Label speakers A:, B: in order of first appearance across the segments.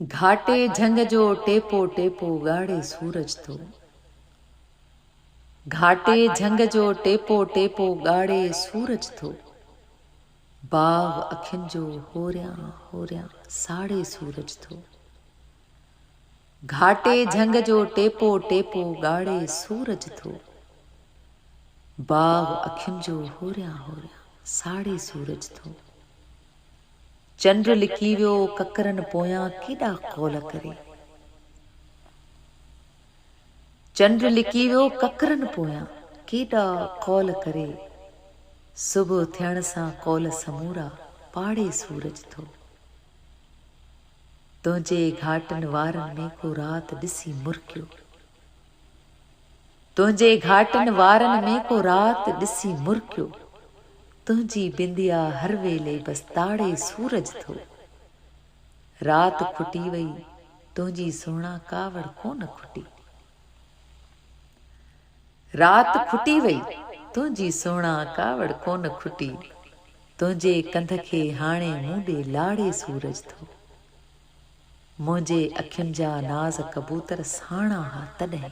A: घाटे झंग जो टेपो टेपो गाड़े सूरज थो। घाटे झंग जो टेपो टेपो गाड़े सूरज थो। बाग अखियुनि जो होरियां होरियां साड़े सूरज थो। घाटे झंग जो टेपो टेपो गाड़े सूरज थो। बाग अखियुनि जो होरियां होरियां साड़े सूरज थो। चंड लिकी वियो ककरनि पोयां केॾा कौल करे। चंड लिकी वियो ककरनि पोयां केॾा कौल करे। सुबुह थियण सां कौल समूरा पाड़े सूरज थो। तुंहिंजे घाटनि वारनि में को रात ॾिसी मुरकियो। तुंहिंजे घाटनि वारनि में को रात ॾिसी मुरकियो। तुंहिंजी बिंदिया हर वेले बस ताड़े सूरज थो। रात खुटी वई तुंहिंजी सोना कावड़ कोन खुटी। रात खुटी वई तुंहिंजी सोना कावड़ कोन खुटी। तुंहिंजे कंध खे हाणे मूंडे लाड़े सूरज थो। मुंहिंजे अखियुनि जा नाज़ कबूतर साणा हा तॾहिं।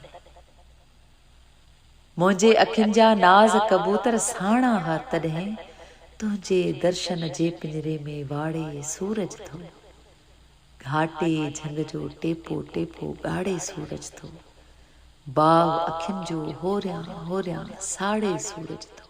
A: मुंहिंजे अखियुनि जा नाज़ कबूतर साणा हा तॾहिं। तुंहिंजे दर्शन जे पिंजरे में वाड़े सूरज थो। घाटे झंग जो टेपो टेपो गाड़े सूरज थो। बाग अखियुनि जो होरियां होरियां साड़े सूरज थो।